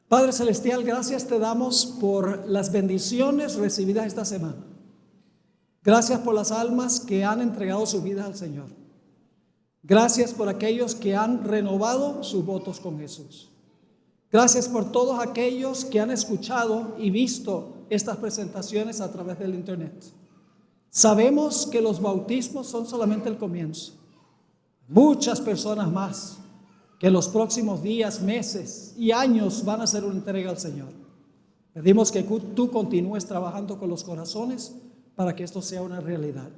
Padre Celestial, gracias te damos por las bendiciones recibidas esta semana. Gracias por las almas que han entregado su vida al Señor. Gracias por aquellos que han renovado sus votos con Jesús. Gracias por todos aquellos que han escuchado y visto estas presentaciones a través del internet. Sabemos que los bautismos son solamente el comienzo. Muchas personas más que en los próximos días, meses y años van a hacer una entrega al Señor. Pedimos que tú continúes trabajando con los corazones para que esto sea una realidad.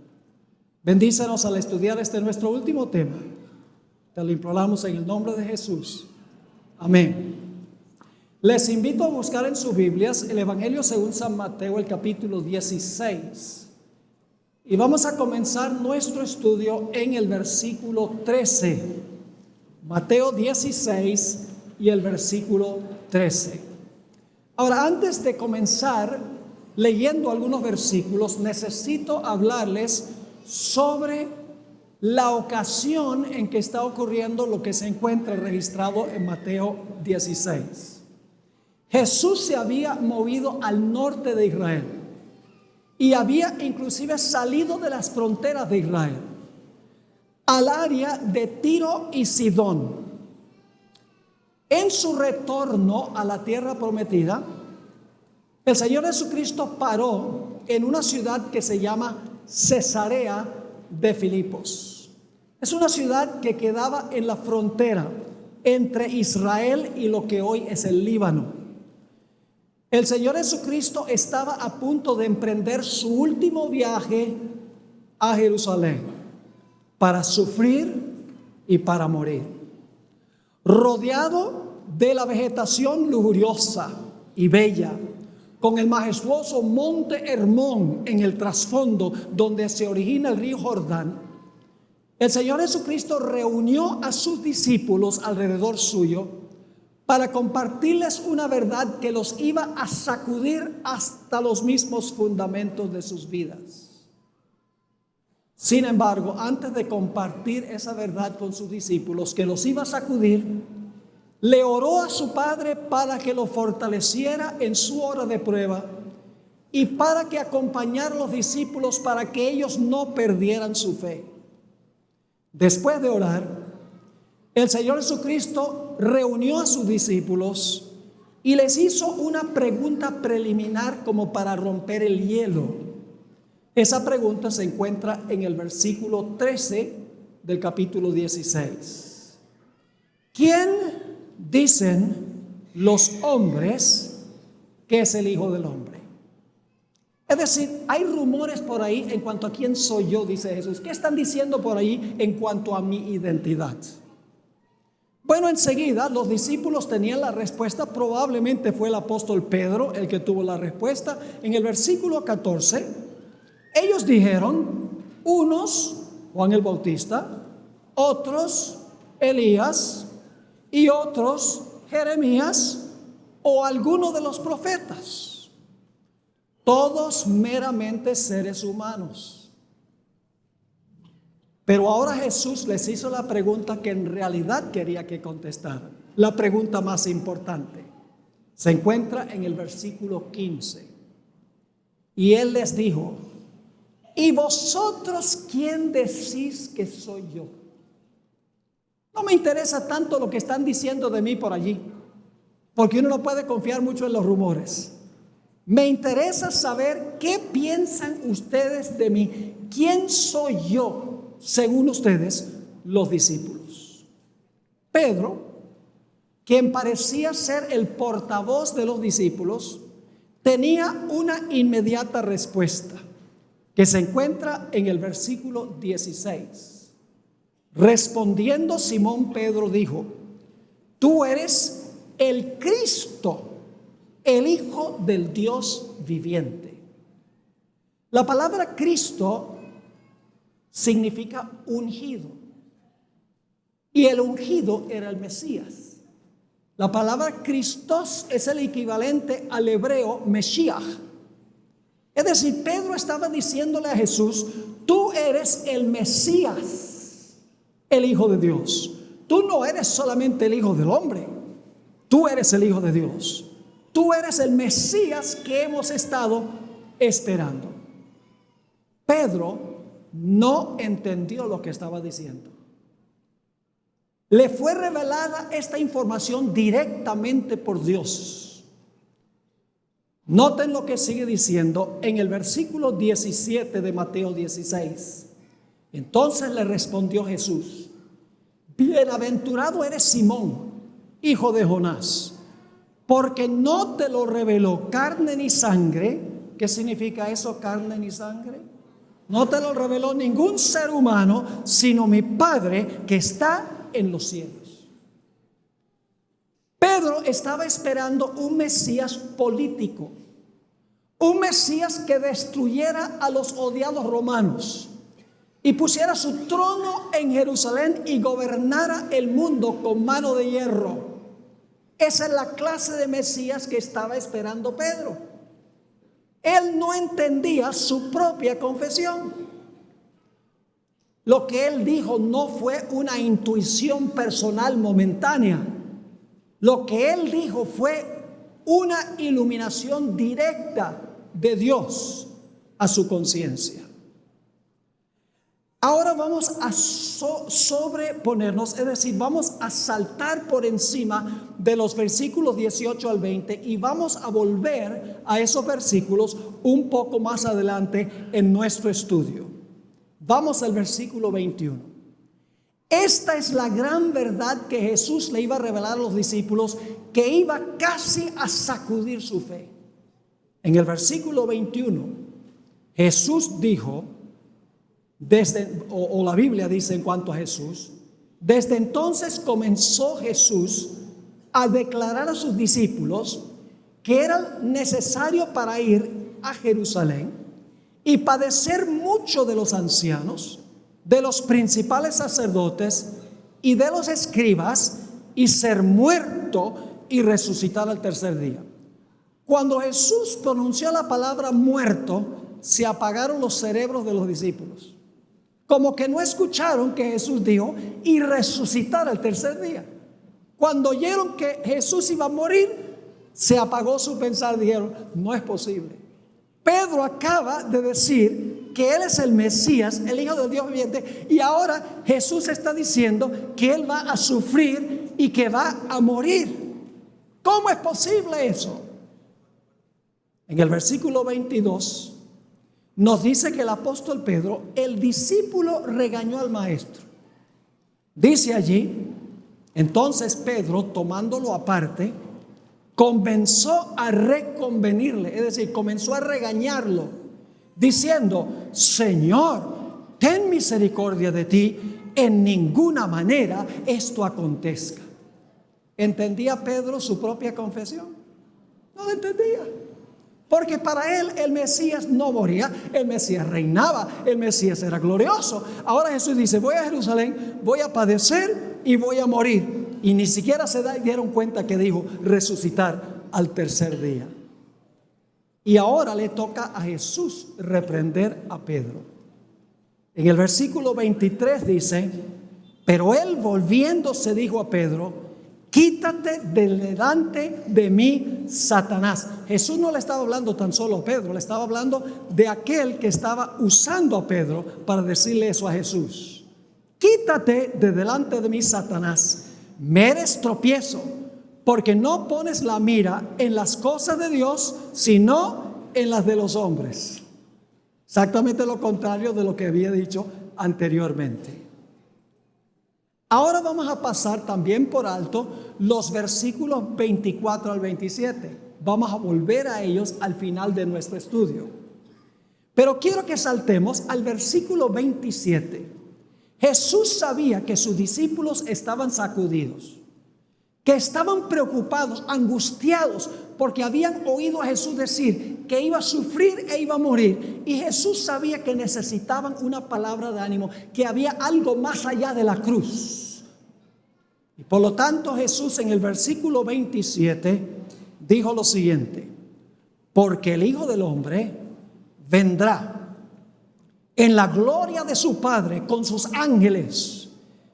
Bendícenos al estudiar este nuestro último tema. Te lo imploramos en el nombre de Jesús. Amén. Les invito a buscar en sus Biblias el Evangelio según San Mateo, el capítulo 16. Y vamos a comenzar nuestro estudio en el versículo 13. Mateo 16 y el versículo 13. Ahora, antes de comenzar leyendo algunos versículos, necesito hablarles sobre la ocasión en que está ocurriendo lo que se encuentra registrado en Mateo 16. Jesús se había movido al norte de Israel y había inclusive salido de las fronteras de Israel al área de Tiro y Sidón. En su retorno a la tierra prometida, el Señor Jesucristo paró en una ciudad que se llama Cesarea de Filipos. Es una ciudad que quedaba en la frontera entre Israel y lo que hoy es el Líbano. El Señor Jesucristo estaba a punto de emprender su último viaje a Jerusalén para sufrir y para morir. Rodeado de la vegetación lujuriosa y bella, con el majestuoso monte Hermón en el trasfondo donde se origina el río Jordán, el Señor Jesucristo reunió a sus discípulos alrededor suyo para compartirles una verdad que los iba a sacudir hasta los mismos fundamentos de sus vidas. Sin embargo, antes de compartir esa verdad con sus discípulos que los iba a sacudir, le oró a su Padre para que lo fortaleciera en su hora de prueba y para que acompañara a los discípulos para que ellos no perdieran su fe. Después de orar, el Señor Jesucristo reunió a sus discípulos y les hizo una pregunta preliminar como para romper el hielo. Esa pregunta se encuentra en el versículo 13 del capítulo 16. ¿Quién dicen los hombres que es el Hijo del Hombre? Es decir, hay rumores por ahí en cuanto a quién soy yo, dice Jesús. ¿Qué están diciendo por ahí en cuanto a mi identidad? Bueno, enseguida los discípulos tenían la respuesta. Probablemente fue el apóstol Pedro el que tuvo la respuesta. En el versículo 14, ellos dijeron, unos Juan el Bautista, otros Elías y otros Jeremías o alguno de los profetas. Todos meramente seres humanos. Pero ahora Jesús les hizo la pregunta que en realidad quería que contestaran. La pregunta más importante se encuentra en el versículo 15. Y Él les dijo, ¿y vosotros quién decís que soy yo? No me interesa tanto lo que están diciendo de mí por allí, porque uno no puede confiar mucho en los rumores. Me interesa saber qué piensan ustedes de mí. ¿Quién soy yo, según ustedes, los discípulos? Pedro, quien parecía ser el portavoz de los discípulos, tenía una inmediata respuesta que se encuentra en el versículo 16. Respondiendo Simón Pedro dijo, tú eres el Cristo, el Hijo del Dios viviente. La palabra Cristo significa ungido, y el ungido era el Mesías. La palabra Christos es el equivalente al hebreo Mesías. Es decir, Pedro estaba diciéndole a Jesús, tú eres el Mesías, el Hijo de Dios. Tú no eres solamente el Hijo del hombre. tú eres el Hijo de Dios. Tú eres el Mesías que hemos estado esperando. Pedro no entendió lo que estaba diciendo. Le fue revelada esta información directamente por Dios. Noten lo que sigue diciendo en el versículo 17 de Mateo 16. Entonces le respondió Jesús: bienaventurado eres Simón, hijo de Jonás, porque no te lo reveló carne ni sangre. ¿Qué significa eso, carne ni sangre? No te lo reveló ningún ser humano, sino mi Padre que está en los cielos. Pedro estaba esperando un Mesías político, un Mesías que destruyera a los odiados romanos y pusiera su trono en Jerusalén y gobernara el mundo con mano de hierro. Esa es la clase de Mesías que estaba esperando Pedro. Él no entendía su propia confesión. Lo que él dijo no fue una intuición personal momentánea. Lo que él dijo fue una iluminación directa de Dios a su conciencia. Ahora vamos a sobreponernos, es decir, vamos a saltar por encima de los versículos 18 al 20 y vamos a volver a esos versículos un poco más adelante en nuestro estudio. Vamos al versículo 21. Esta es la gran verdad que Jesús le iba a revelar a los discípulos, que iba casi a sacudir su fe. En el versículo 21, Jesús dijo, la Biblia dice en cuanto a Jesús, desde entonces comenzó Jesús a declarar a sus discípulos que era necesario para ir a Jerusalén y padecer mucho de los ancianos, de los principales sacerdotes y de los escribas, y ser muerto y resucitar al tercer día. Cuando Jesús pronunció la palabra muerto, se apagaron los cerebros de los discípulos. Como que no escucharon que Jesús dijo y resucitar al tercer día. Cuando oyeron que Jesús iba a morir, se apagó su pensar. Dijeron, no es posible. Pedro acaba de decir que Él es el Mesías, el Hijo de Dios viviente, y ahora Jesús está diciendo que Él va a sufrir y que va a morir. ¿Cómo es posible eso? En el versículo 22 nos dice que el apóstol Pedro, el discípulo, regañó al maestro. Dice allí, entonces Pedro, tomándolo aparte, comenzó a reconvenirle, es decir, comenzó a regañarlo, diciendo, Señor, ten misericordia de ti, en ninguna manera esto acontezca. ¿Entendía Pedro su propia confesión? No lo entendía. Porque para él el Mesías no moría, el Mesías reinaba, el Mesías era glorioso. Ahora Jesús dice, voy a Jerusalén, voy a padecer y voy a morir. Y ni siquiera se dieron cuenta que dijo resucitar al tercer día. Y ahora le toca a Jesús reprender a Pedro. En el versículo 23 dice, pero él volviéndose dijo a Pedro, quítate de delante de mí, Satanás. Jesús no le estaba hablando tan solo a Pedro, le estaba hablando de aquel que estaba usando a Pedro para decirle eso a Jesús. Quítate de delante de mí, Satanás. Me eres tropiezo, porque no pones la mira en las cosas de Dios, sino en las de los hombres. Exactamente lo contrario de lo que había dicho anteriormente. Ahora vamos a pasar también por alto los versículos 24 al 27. Vamos a volver a ellos al final de nuestro estudio. Pero quiero que saltemos al versículo 27. Jesús sabía que sus discípulos estaban sacudidos, que estaban preocupados, angustiados, porque habían oído a Jesús decir que iba a sufrir e iba a morir. Y Jesús sabía que necesitaban una palabra de ánimo, que había algo más allá de la cruz. Y por lo tanto Jesús en el versículo 27 dijo lo siguiente: porque el Hijo del Hombre vendrá en la gloria de su Padre con sus ángeles,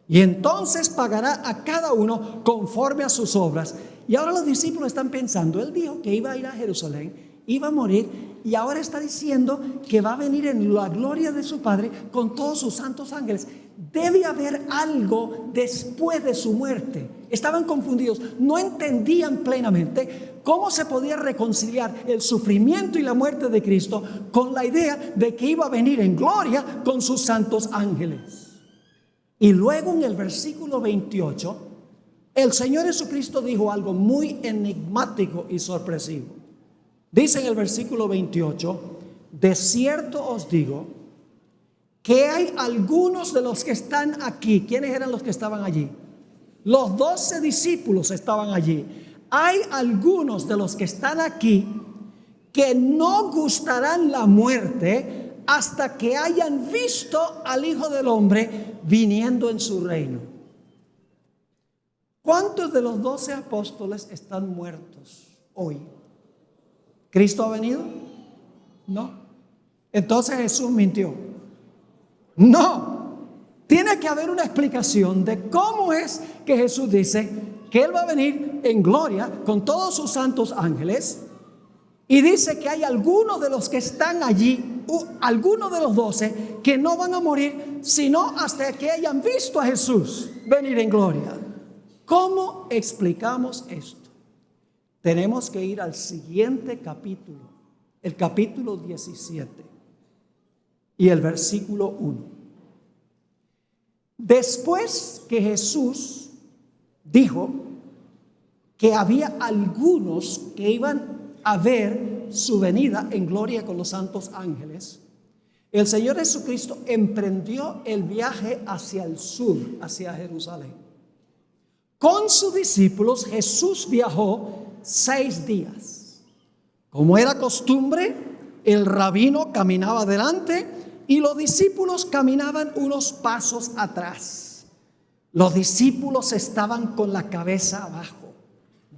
y entonces pagará a cada uno conforme a sus obras. Y ahora los discípulos están pensando, Él dijo que iba a ir a Jerusalén, iba a morir, y ahora está diciendo que va a venir en la gloria de su Padre con todos sus santos ángeles. Debe haber algo después de su muerte. Estaban confundidos, no entendían plenamente cómo se podía reconciliar el sufrimiento y la muerte de Cristo con la idea de que iba a venir en gloria con sus santos ángeles. Y luego en el versículo 28, el Señor Jesucristo dijo algo muy enigmático y sorpresivo. Dice en el versículo 28, de cierto os digo que hay algunos de los que están aquí. ¿Quiénes eran los que estaban allí? Los 12 discípulos estaban allí. Hay algunos de los que están aquí que no gustarán la muerte hasta que hayan visto al Hijo del Hombre viniendo en su reino. ¿Cuántos de los 12 apóstoles están muertos hoy? ¿Cristo ha venido? No. Entonces Jesús mintió. No. Tiene que haber una explicación de cómo es que Jesús dice que Él va a venir en gloria con todos sus santos ángeles. Y dice que hay algunos de los que están allí, algunos de los 12, que no van a morir sino hasta que hayan visto a Jesús venir en gloria. ¿Cómo explicamos esto? Tenemos que ir al siguiente capítulo, el capítulo 17 y el versículo 1. Después que Jesús dijo que había algunos que iban a ver su venida en gloria con los santos ángeles, el Señor Jesucristo emprendió el viaje hacia el sur, hacia Jerusalén. Con sus discípulos Jesús viajó 6 días. Como era costumbre, el rabino caminaba adelante y los discípulos caminaban unos pasos atrás. Los discípulos estaban con la cabeza abajo,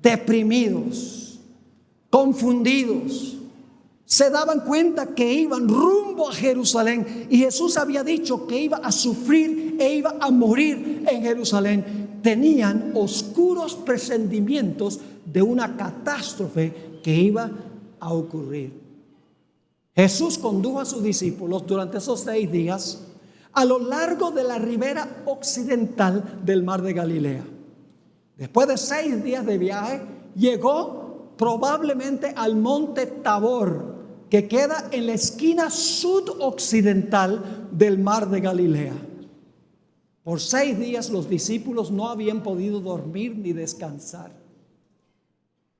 deprimidos, confundidos. Se daban cuenta que iban rumbo a Jerusalén y Jesús había dicho que iba a sufrir e iba a morir en Jerusalén. Tenían oscuros presentimientos de una catástrofe que iba a ocurrir. Jesús condujo a sus discípulos durante esos 6 días a lo largo de la ribera occidental del mar de Galilea. Después de 6 días de viaje, llegó probablemente al monte Tabor, que queda en la esquina sudoccidental del mar de Galilea. Por 6 días los discípulos no habían podido dormir ni descansar.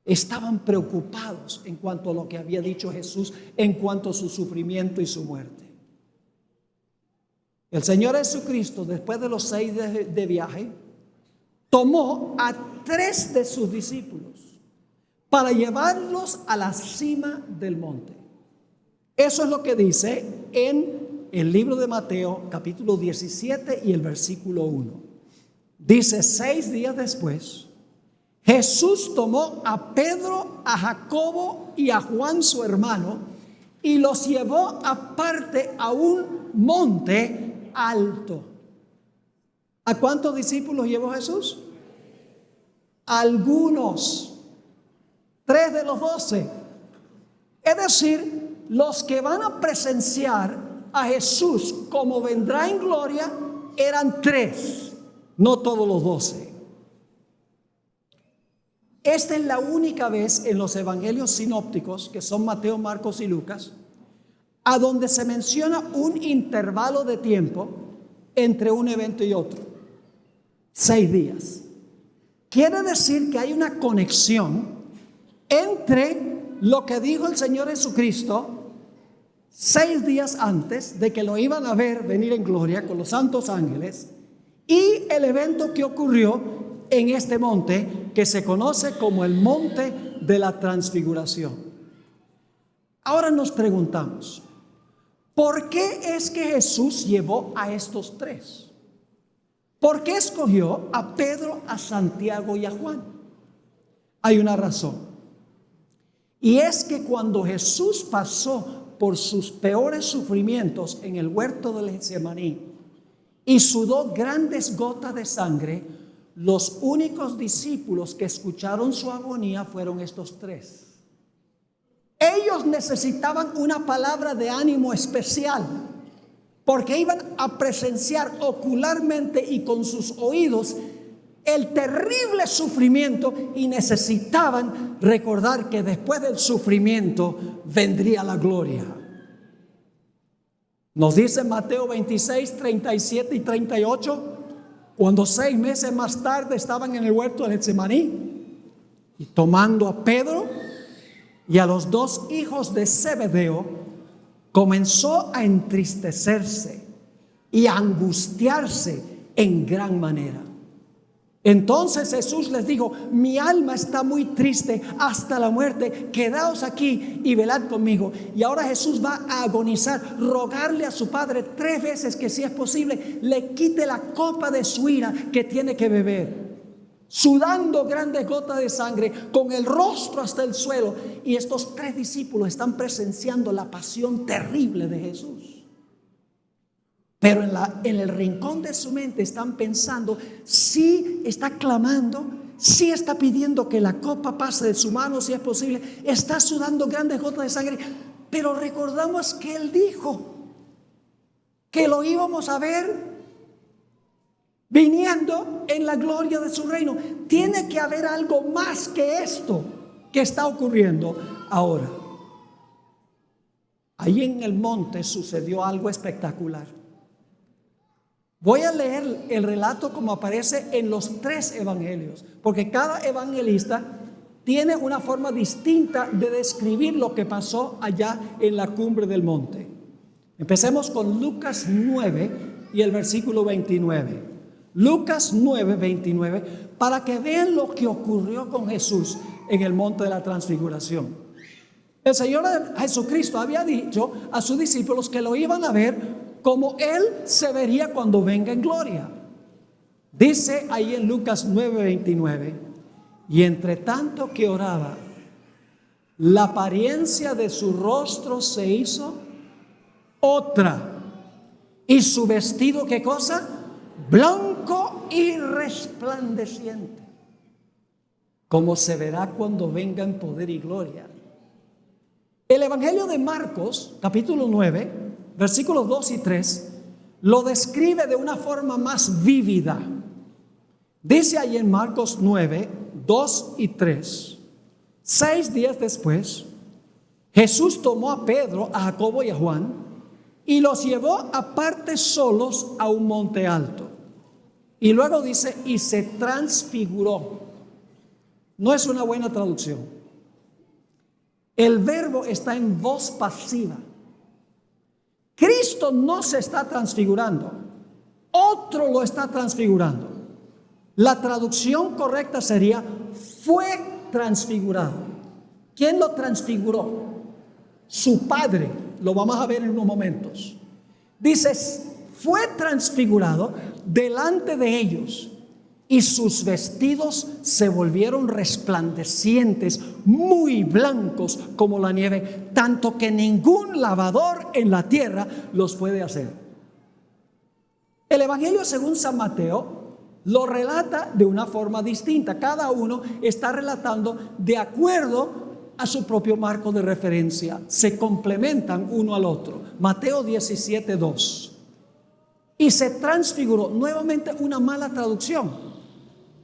Estaban preocupados en cuanto a lo que había dicho Jesús, en cuanto a su sufrimiento y su muerte. El Señor Jesucristo, después de los 6 días de viaje, tomó a 3 de sus discípulos para llevarlos a la cima del monte. Eso es lo que dice en el libro de Mateo, capítulo 17 y el versículo 1. Dice: 6 días después, Jesús tomó a Pedro, a Jacobo y a Juan su hermano y los llevó aparte a un monte alto. ¿A cuántos discípulos llevó Jesús? Algunos, 3 de los 12. Es decir, los que van a presenciar a Jesús como vendrá en gloria eran 3, no todos los 12. Esta es la única vez en los evangelios sinópticos, que son Mateo, Marcos y Lucas, a donde se menciona un intervalo de tiempo entre un evento y otro. 6 días. Quiere decir que hay una conexión entre lo que dijo el Señor Jesucristo 6 días antes de que lo iban a ver venir en gloria con los santos ángeles y el evento que ocurrió en este monte que se conoce como el monte de la transfiguración. Ahora nos preguntamos, ¿por qué es que Jesús llevó a estos 3? ¿Por qué escogió a Pedro, a Santiago y a Juan? Hay una razón. Y es que cuando Jesús pasó por sus peores sufrimientos en el huerto del Getsemaní y sudó grandes gotas de sangre, los únicos discípulos que escucharon su agonía fueron estos tres. Ellos necesitaban una palabra de ánimo especial, porque iban a presenciar ocularmente y con sus oídos el terrible sufrimiento, y necesitaban recordar que después del sufrimiento vendría la gloria. Nos dice Mateo 26, 37 y 38, cuando 6 meses más tarde estaban en el huerto de Getsemaní, y tomando a Pedro y a los 2 hijos de Zebedeo, comenzó a entristecerse y a angustiarse en gran manera. Entonces Jesús les dijo: mi alma está muy triste hasta la muerte, quedaos aquí y velad conmigo. Y ahora Jesús va a agonizar, rogarle a su Padre 3 veces que, si es posible, le quite la copa de su ira que tiene que beber, sudando grandes gotas de sangre, con el rostro hasta el suelo. Y estos 3 discípulos están presenciando la pasión terrible de Jesús. Pero en el rincón de su mente están pensando: sí está clamando, sí está pidiendo que la copa pase de su mano, si es posible, está sudando grandes gotas de sangre. Pero recordamos que Él dijo que lo íbamos a ver viniendo en la gloria de su reino. Tiene que haber algo más que esto que está ocurriendo ahora. Ahí en el monte sucedió algo espectacular. Voy a leer el relato como aparece en los 3 evangelios, porque cada evangelista tiene una forma distinta de describir lo que pasó allá en la cumbre del monte. Empecemos con Lucas 9 y el versículo 29. Lucas 9, 29, para que vean lo que ocurrió con Jesús en el monte de la transfiguración. El Señor Jesucristo había dicho a sus discípulos que lo iban a ver como Él se vería cuando venga en gloria. Dice ahí en Lucas 9, 29, y entre tanto que oraba, la apariencia de su rostro se hizo otra, y su vestido, ¿qué cosa? Blanco y resplandeciente, como se verá cuando venga en poder y gloria. El Evangelio de Marcos, capítulo 9, versículos 2 y 3, lo describe de una forma más vívida. Dice ahí en Marcos 9, 2 y 3: 6 días después, Jesús tomó a Pedro, a Jacobo y a Juan, y los llevó aparte solos a un monte alto. Y luego dice: y se transfiguró. No es una buena traducción. El verbo está en voz pasiva. Cristo no se está transfigurando, otro lo está transfigurando. La traducción correcta sería: fue transfigurado. ¿Quién lo transfiguró? Su Padre. Lo vamos a ver en unos momentos. Dice: fue transfigurado delante de ellos, y sus vestidos se volvieron resplandecientes, muy blancos como la nieve, tanto que ningún lavador en la tierra los puede hacer. El Evangelio según San Mateo lo relata de una forma distinta. Cada uno está relatando de acuerdo a su propio marco de referencia. Se complementan uno al otro. Mateo 17, 2. Y se transfiguró. Nuevamente una mala traducción,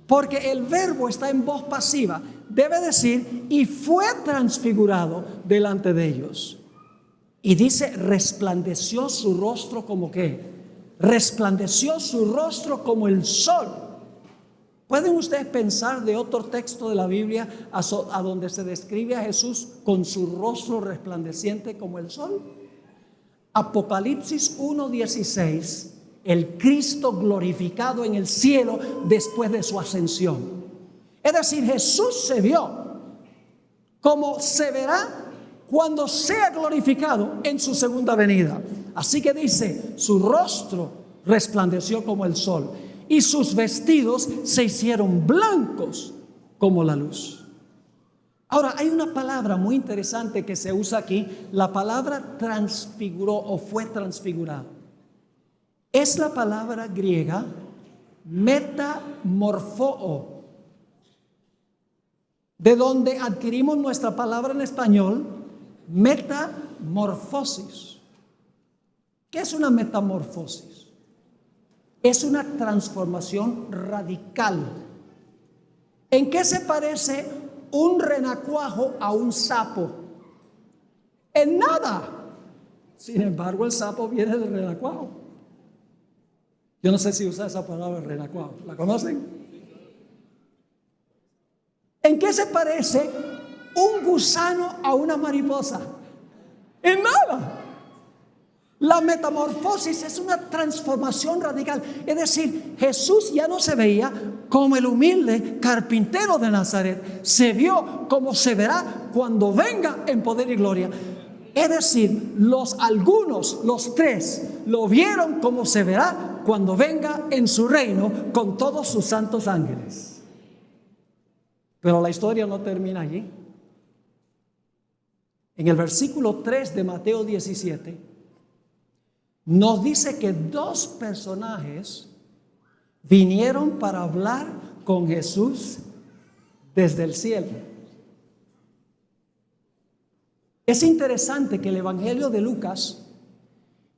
porque el verbo está en voz pasiva. Debe decir: y fue transfigurado delante de ellos. Y dice: resplandeció su rostro como ¿qué? Resplandeció su rostro como el sol. ¿Pueden ustedes pensar de otro texto de la Biblia a donde se describe a Jesús con su rostro resplandeciente como el sol? Apocalipsis 1:16. El Cristo glorificado en el cielo después de su ascensión. Es decir, Jesús se vio como se verá cuando sea glorificado en su segunda venida. Así que dice: su rostro resplandeció como el sol, y sus vestidos se hicieron blancos como la luz. Ahora, hay una palabra muy interesante que se usa aquí. La palabra transfiguró o fue transfigurado. Es la palabra griega metamorfoo, de donde adquirimos nuestra palabra en español, metamorfosis. ¿Qué es una metamorfosis? Es una transformación radical. ¿En qué se parece un renacuajo a un sapo? En nada. Sin embargo, el sapo viene del renacuajo. Yo no sé si usa esa palabra, renacuajo. ¿La conocen? ¿En qué se parece un gusano a una mariposa? En nada. La metamorfosis es una transformación radical. Es decir, Jesús ya no se veía como el humilde carpintero de Nazaret. Se vio como se verá cuando venga en poder y gloria. Es decir, los tres, lo vieron como se verá cuando venga en su reino con todos sus santos ángeles. Pero la historia no termina allí. En el versículo 3 de Mateo 17, nos dice que dos personajes vinieron para hablar con Jesús desde el cielo. Es interesante que el Evangelio de Lucas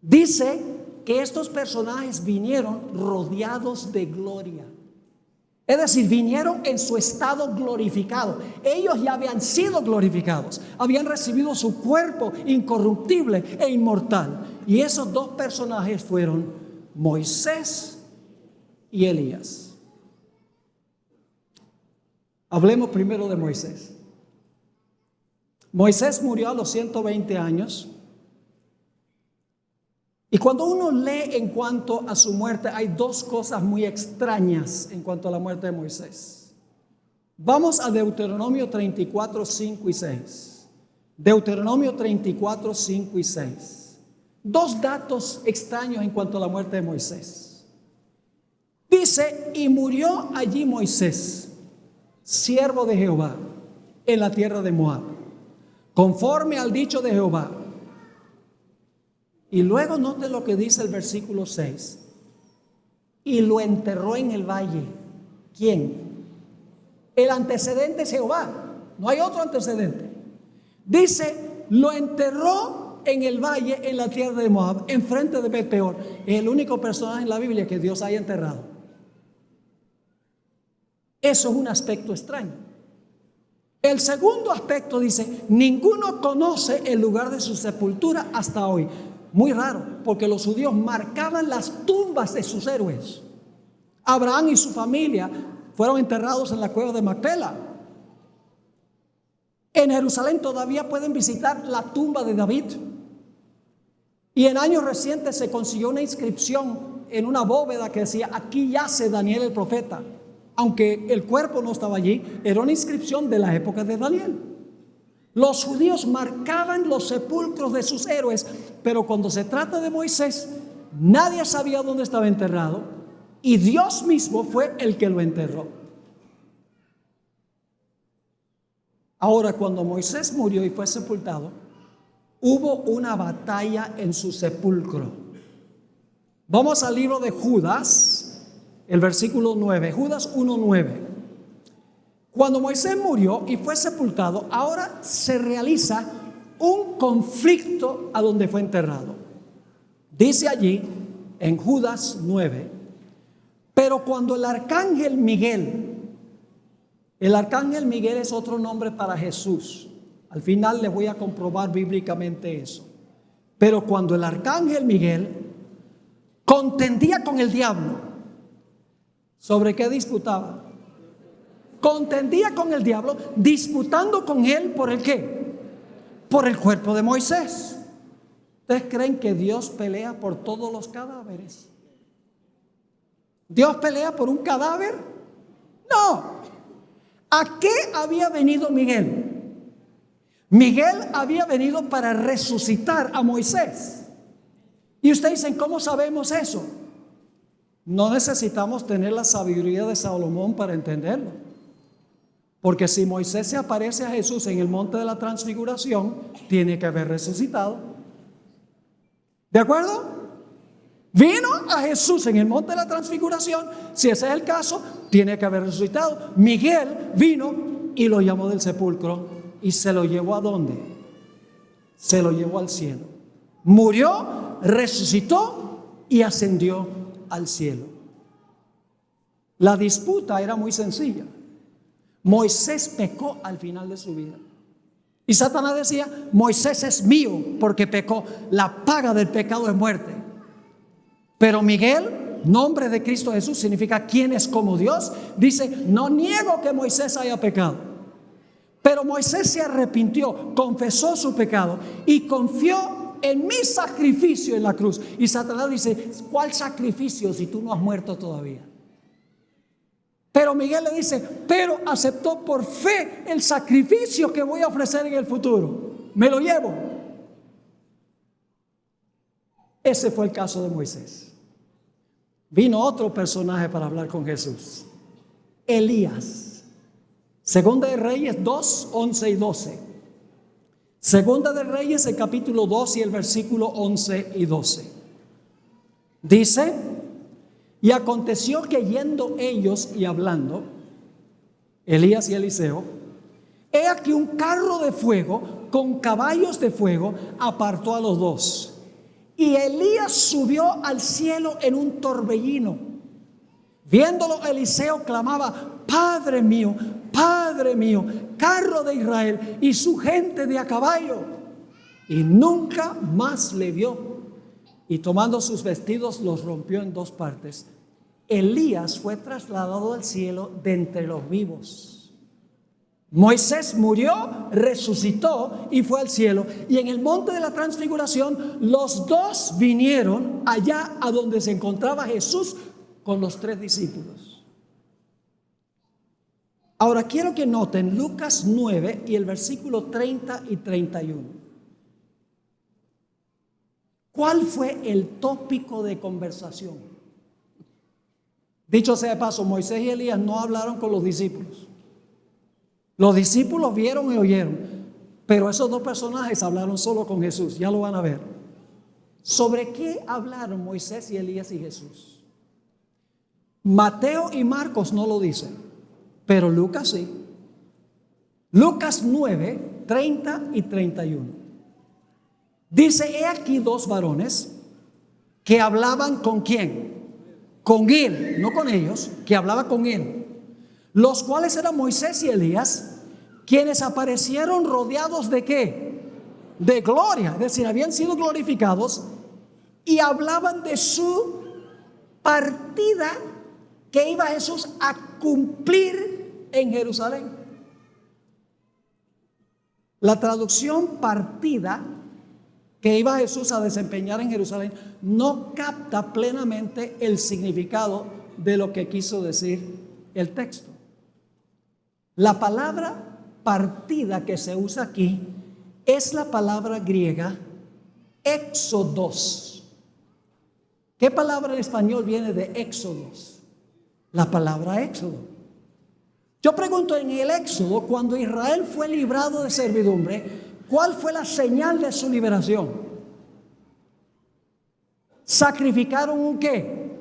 dice que estos personajes vinieron rodeados de gloria. Es decir, vinieron en su estado glorificado. Ellos ya habían sido glorificados, habían recibido su cuerpo incorruptible e inmortal. Y esos dos personajes fueron Moisés y Elías. Hablemos primero de Moisés. Moisés murió a los 120 años. Y cuando uno lee en cuanto a su muerte, hay dos cosas muy extrañas en cuanto a la muerte de Moisés. Vamos a Deuteronomio 34, 5 y 6. Deuteronomio 34, 5 y 6. Dos datos extraños en cuanto a la muerte de Moisés. Dice, y murió allí Moisés, siervo de Jehová, en la tierra de Moab, conforme al dicho de Jehová. Y luego note lo que dice el versículo 6. Y lo enterró en el valle. ¿Quién? El antecedente es Jehová. No hay otro antecedente. Dice, lo enterró en el valle, en la tierra de Moab, enfrente de Bet-peor. Es el único personaje en la Biblia que Dios haya enterrado. Eso es un aspecto extraño. El segundo aspecto dice, ninguno conoce el lugar de su sepultura hasta hoy. Muy raro, porque los judíos marcaban las tumbas de sus héroes. Abraham y su familia fueron enterrados en la cueva de Macpela. En Jerusalén todavía pueden visitar la tumba de David. Y en años recientes se consiguió una inscripción en una bóveda que decía, aquí yace Daniel el profeta. Aunque el cuerpo no estaba allí, era una inscripción de la época de Daniel. Los judíos marcaban los sepulcros de sus héroes, pero cuando se trata de Moisés, nadie sabía dónde estaba enterrado y Dios mismo fue el que lo enterró. Ahora, cuando Moisés murió y fue sepultado, hubo una batalla en su sepulcro. Vamos al libro de Judas, el versículo 9, Judas 1:9. Cuando Moisés murió y fue sepultado, ahora se realiza un conflicto a donde fue enterrado. Dice allí en Judas 9, pero cuando el arcángel Miguel es otro nombre para Jesús. Al final les voy a comprobar bíblicamente eso. Pero cuando el arcángel Miguel contendía con el diablo, ¿sobre qué disputaba? Contendía con el diablo, disputando con él por el ¿qué? Por el cuerpo de Moisés. ¿Ustedes creen que Dios pelea por todos los cadáveres? ¿Dios pelea por un cadáver? No. ¿A qué había venido Miguel? Miguel había venido para resucitar a Moisés. Y ustedes dicen, ¿cómo sabemos eso? No necesitamos tener la sabiduría de Salomón para entenderlo. Porque si Moisés se aparece a Jesús en el monte de la transfiguración, tiene que haber resucitado. ¿De acuerdo? Vino a Jesús en el monte de la transfiguración. Si ese es el caso, tiene que haber resucitado. Miguel vino y lo llamó del sepulcro y se lo llevó ¿a dónde? Se lo llevó al cielo. Murió, resucitó y ascendió al cielo. La disputa era muy sencilla. Moisés pecó al final de su vida. Y Satanás decía: Moisés es mío porque pecó. La paga del pecado es muerte. Pero Miguel, nombre de Cristo Jesús, significa quien es como Dios. Dice: no niego que Moisés haya pecado. Pero Moisés se arrepintió, confesó su pecado y confió en mi sacrificio en la cruz. Y Satanás dice: ¿cuál sacrificio si tú no has muerto todavía? Pero Miguel le dice: pero aceptó por fe el sacrificio que voy a ofrecer en el futuro. Me lo llevo. Ese fue el caso de Moisés. Vino otro personaje para hablar con Jesús: Elías. Segunda de Reyes 2, 11 y 12. Segunda de Reyes, el capítulo 2 y el versículo 11 y 12. Dice: y aconteció que yendo ellos y hablando, Elías y Eliseo, he aquí un carro de fuego con caballos de fuego apartó a los dos. Y Elías subió al cielo en un torbellino. Viéndolo, Eliseo clamaba: Padre mío, carro de Israel y su gente de a caballo. Y nunca más le vio. Y tomando sus vestidos los rompió en dos partes. Elías fue trasladado al cielo de entre los vivos. Moisés murió, resucitó y fue al cielo. Y en el monte de la transfiguración los dos vinieron allá a donde se encontraba Jesús con los 3 discípulos. Ahora quiero que noten Lucas 9 y el versículo 30 y 31. ¿Cuál fue el tópico de conversación? Dicho sea de paso, Moisés y Elías no hablaron con los discípulos. Los discípulos vieron y oyeron, pero esos dos personajes hablaron solo con Jesús. Ya lo van a ver. ¿Sobre qué hablaron Moisés y Elías y Jesús? Mateo y Marcos no lo dicen, pero Lucas sí. Lucas 9, 30 y 31. Dice: he aquí dos varones que hablaban ¿con quién? Con él, no con ellos, que hablaba con él. Los cuales eran Moisés y Elías, quienes aparecieron rodeados ¿de qué? De gloria, es decir, habían sido glorificados y hablaban de su partida que iba Jesús a cumplir en Jerusalén. La traducción partida que iba Jesús a desempeñar en Jerusalén no capta plenamente el significado de lo que quiso decir el texto. La palabra partida que se usa aquí es la palabra griega éxodos. ¿Qué palabra en español viene de éxodos? La palabra éxodo. Yo pregunto, en el éxodo, cuando Israel fue librado de servidumbre, ¿cuál fue la señal de su liberación? Sacrificaron ¿un qué?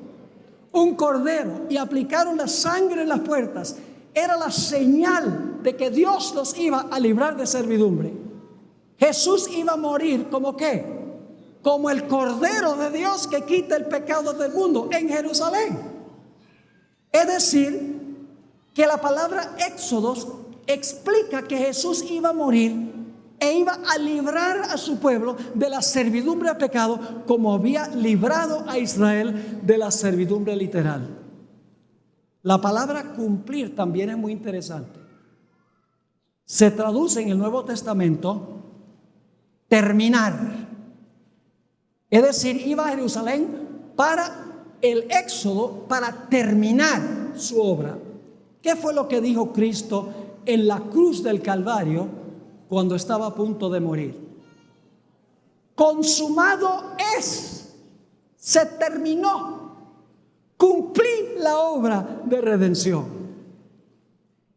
Un cordero y aplicaron la sangre en las puertas. Era la señal de que Dios los iba a librar de servidumbre. Jesús iba a morir ¿como qué? Como el cordero de Dios que quita el pecado del mundo en Jerusalén. Es decir, que la palabra éxodos explica que Jesús iba a morir e iba a librar a su pueblo de la servidumbre al pecado, como había librado a Israel de la servidumbre literal. La palabra cumplir también es muy interesante. Se traduce en el Nuevo Testamento terminar. Es decir, iba a Jerusalén para el éxodo, para terminar su obra. ¿Qué fue lo que dijo Cristo en la cruz del Calvario cuando estaba a punto de morir? Consumado es, se terminó. Cumplí la obra de redención.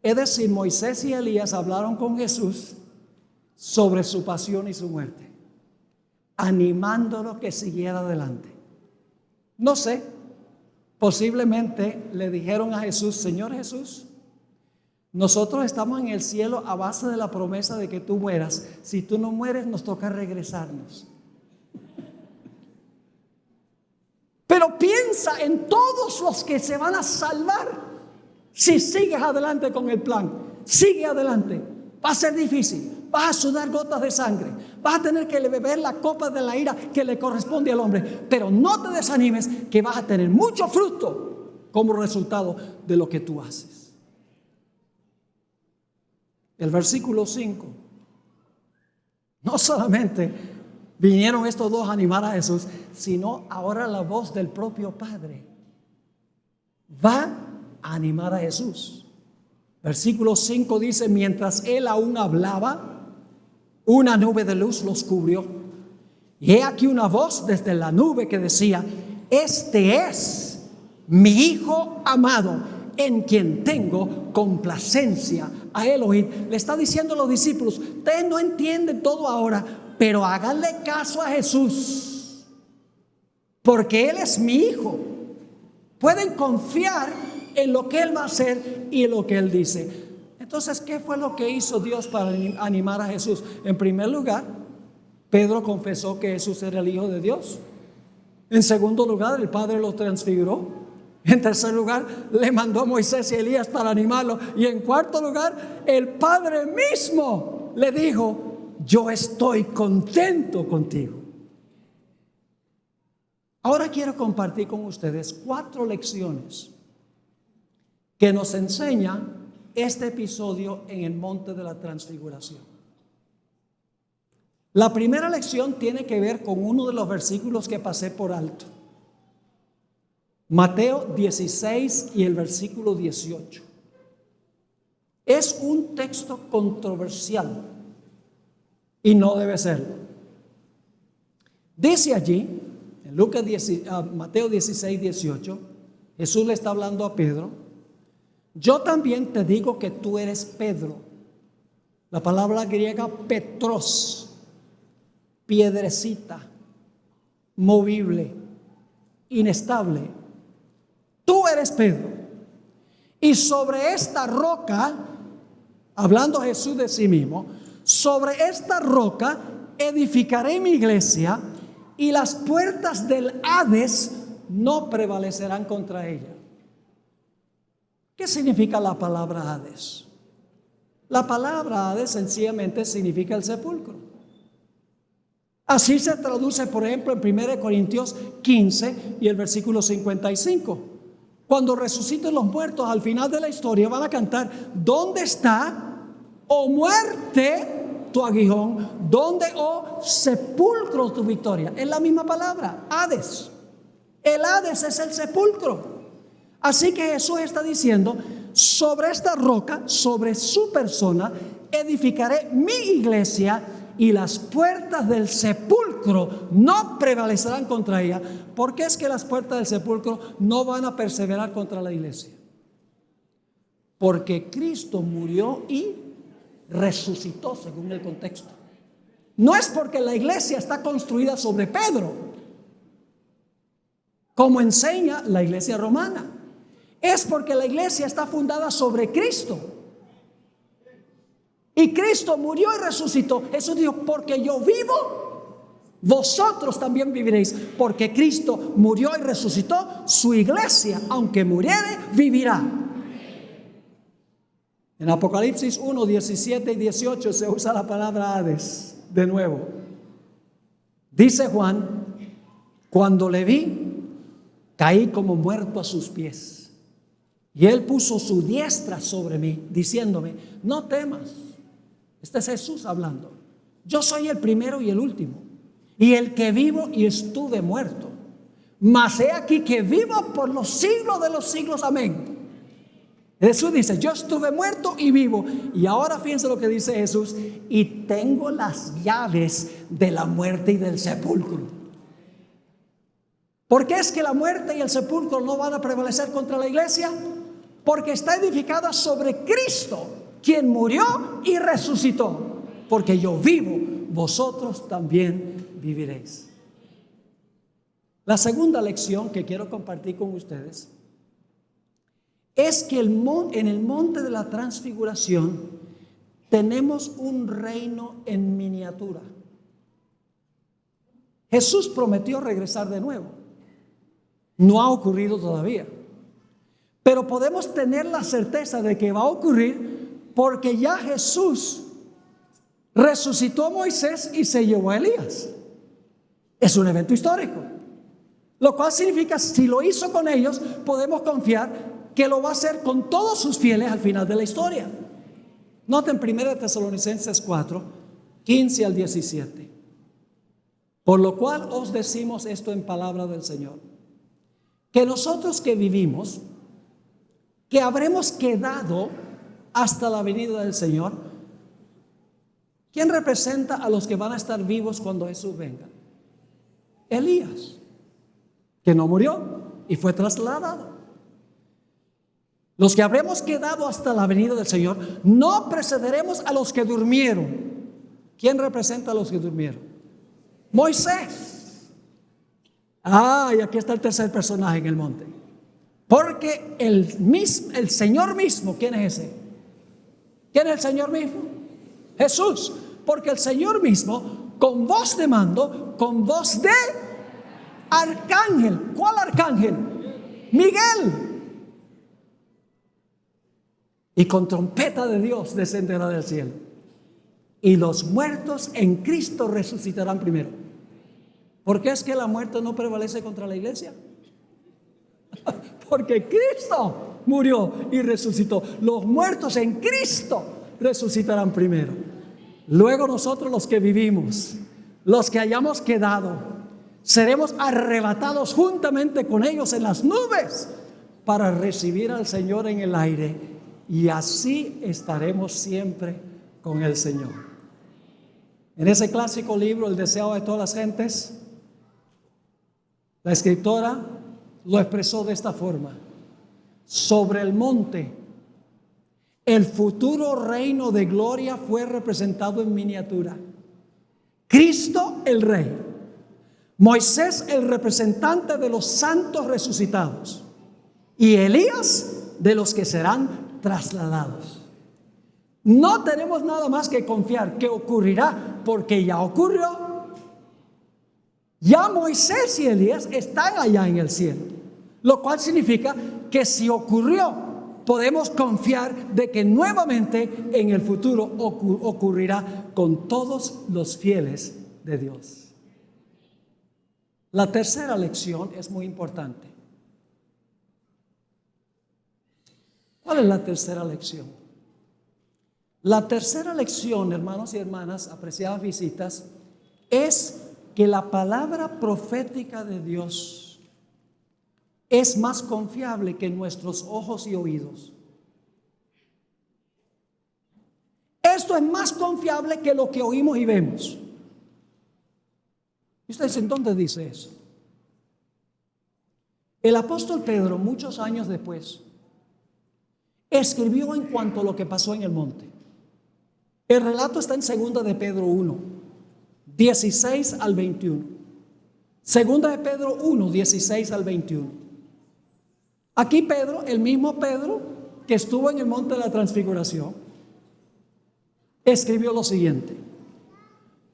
Es decir, Moisés y Elías hablaron con Jesús sobre su pasión y su muerte, animándolo que siguiera adelante. No sé, posiblemente le dijeron a Jesús: Señor Jesús, nosotros estamos en el cielo a base de la promesa de que tú mueras. Si tú no mueres, nos toca regresarnos. Pero piensa en todos los que se van a salvar si sigues adelante con el plan. Sigue adelante. Va a ser difícil. Vas a sudar gotas de sangre. Vas a tener que beber la copa de la ira que le corresponde al hombre. Pero no te desanimes, que vas a tener mucho fruto como resultado de lo que tú haces. El versículo 5. No solamente vinieron estos dos a animar a Jesús, sino ahora la voz del propio Padre va a animar a Jesús. Versículo 5 dice: mientras él aún hablaba, una nube de luz los cubrió. Y he aquí una voz desde la nube que decía: este es mi Hijo amado, en quien tengo complacencia. A él oír. Le está diciendo a los discípulos: ustedes no entienden todo ahora, pero háganle caso a Jesús, porque Él es mi Hijo. Pueden confiar en lo que Él va a hacer y en lo que Él dice. Entonces, ¿qué fue lo que hizo Dios para animar a Jesús? En primer lugar, Pedro confesó que Jesús era el Hijo de Dios. En segundo lugar, el Padre lo transfiguró. En tercer lugar, le mandó a Moisés y Elías para animarlo. Y en cuarto lugar, el Padre mismo le dijo: yo estoy contento contigo. Ahora quiero compartir con ustedes 4 lecciones que nos enseña este episodio en el Monte de la Transfiguración. La primera lección tiene que ver con uno de los versículos que pasé por alto. Mateo 16 y el versículo 18. Es un texto controversial y no debe serlo. Dice allí, en Mateo 16, 18, Jesús le está hablando a Pedro: yo también te digo que tú eres Pedro. La palabra griega Petros, piedrecita, movible, inestable. Tú eres Pedro. Y sobre esta roca, hablando Jesús de sí mismo, sobre esta roca edificaré mi iglesia, y las puertas del Hades no prevalecerán contra ella. ¿Qué significa la palabra Hades? La palabra Hades sencillamente significa el sepulcro. Así se traduce, por ejemplo, en 1 Corintios 15 y el versículo 55. Cuando resuciten los muertos al final de la historia, van a cantar: ¿dónde está, oh muerte, tu aguijón? ¿Dónde, oh sepulcro, tu victoria? Es la misma palabra, Hades. El Hades es el sepulcro. Así que Jesús está diciendo: sobre esta roca, sobre su persona, edificaré mi iglesia, y las puertas del sepulcro no prevalecerán contra ella. ¿Por qué es que las puertas del sepulcro no van a perseverar contra la iglesia? Porque Cristo murió y resucitó, según el contexto. No es porque la iglesia está construida sobre Pedro, como enseña la iglesia romana. Es porque la iglesia está fundada sobre Cristo. Y Cristo murió y resucitó. Jesús dijo: porque yo vivo, vosotros también viviréis. Porque Cristo murió y resucitó, su iglesia, aunque muriere, vivirá. En Apocalipsis 1, 17 y 18 se usa la palabra Hades de nuevo. Dice Juan: cuando le vi, caí como muerto a sus pies. Y él puso su diestra sobre mí, diciéndome: no temas. Este es Jesús hablando. Yo soy el primero y el último, y el que vivo y estuve muerto. Mas he aquí que vivo por los siglos de los siglos. Amén. Jesús dice: yo estuve muerto y vivo. Y ahora fíjense lo que dice Jesús: y tengo las llaves de la muerte y del sepulcro. ¿Por qué es que la muerte y el sepulcro no van a prevalecer contra la iglesia? Porque está edificada sobre Cristo, quien murió y resucitó. Porque yo vivo, vosotros también viviréis. La segunda lección que quiero compartir con ustedes es que en el monte de la transfiguración tenemos un reino en miniatura. Jesús prometió regresar de nuevo. No ha ocurrido todavía. Pero podemos tener la certeza de que va a ocurrir porque ya Jesús resucitó a Moisés y se llevó a Elías. Es un evento histórico. Lo cual significa, si lo hizo con ellos, podemos confiar que lo va a hacer con todos sus fieles al final de la historia. Noten 1 Tesalonicenses 4, 15 al 17. Por lo cual os decimos esto en palabra del Señor, que nosotros que vivimos, que habremos quedado hasta la venida del Señor. ¿Quién representa a los que van a estar vivos cuando Jesús venga? Elías, que no murió y fue trasladado. Los que habremos quedado hasta la venida del Señor, no precederemos a los que durmieron. ¿Quién representa a los que durmieron? Moisés. Y aquí está el tercer personaje en el monte. Porque el Señor mismo, ¿quién es ese? ¿Quién es el Señor mismo? Jesús. Porque el Señor mismo, con voz de mando, con voz de arcángel. ¿Cuál arcángel? Miguel. Y con trompeta de Dios descenderá del cielo. Y los muertos en Cristo resucitarán primero. ¿Por qué es que la muerte no prevalece contra la iglesia? Porque Cristo murió y resucitó. Los muertos en Cristo resucitarán primero. Luego nosotros, los que vivimos, los que hayamos quedado, seremos arrebatados juntamente con ellos en las nubes para recibir al Señor en el aire, y así estaremos siempre con el Señor. En ese clásico libro, El deseo de todas las gentes, la escritora lo expresó de esta forma: sobre el monte, el futuro reino de gloria fue representado en miniatura. Cristo el Rey, Moisés el representante de los santos resucitados, y Elías de los que serán trasladados. No tenemos nada más que confiar que ocurrirá, porque ya ocurrió. Ya Moisés y Elías están allá en el cielo, lo cual significa que si ocurrió, podemos confiar de que nuevamente en el futuro ocurrirá con todos los fieles de Dios. La tercera lección es muy importante. ¿Cuál es la tercera lección? La tercera lección, hermanos y hermanas, apreciadas visitas, es que la palabra profética de Dios es más confiable que nuestros ojos y oídos. Esto es más confiable que lo que oímos y vemos. ¿Y ustedes en dónde dice eso? El apóstol Pedro, muchos años después, escribió en cuanto a lo que pasó en el monte. El relato está en 2 de Pedro 1, 16 al 21. 2 de Pedro 1, 16 al 21. Aquí Pedro, el mismo Pedro que estuvo en el monte de la transfiguración, escribió lo siguiente: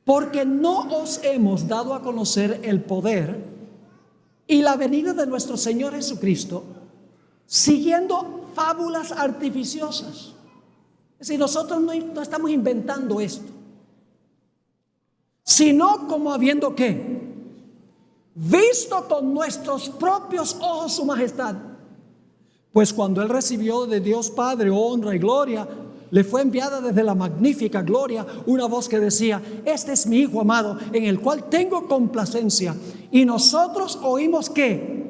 porque no os hemos dado a conocer el poder y la venida de nuestro Señor Jesucristo siguiendo fábulas artificiosas. Es decir, nosotros no estamos inventando esto, sino como habiendo ¿qué? Visto con nuestros propios ojos su majestad. Pues cuando él recibió de Dios Padre honra y gloria, le fue enviada desde la magnífica gloria una voz que decía: este es mi Hijo amado, en el cual tengo complacencia. Y nosotros oímos que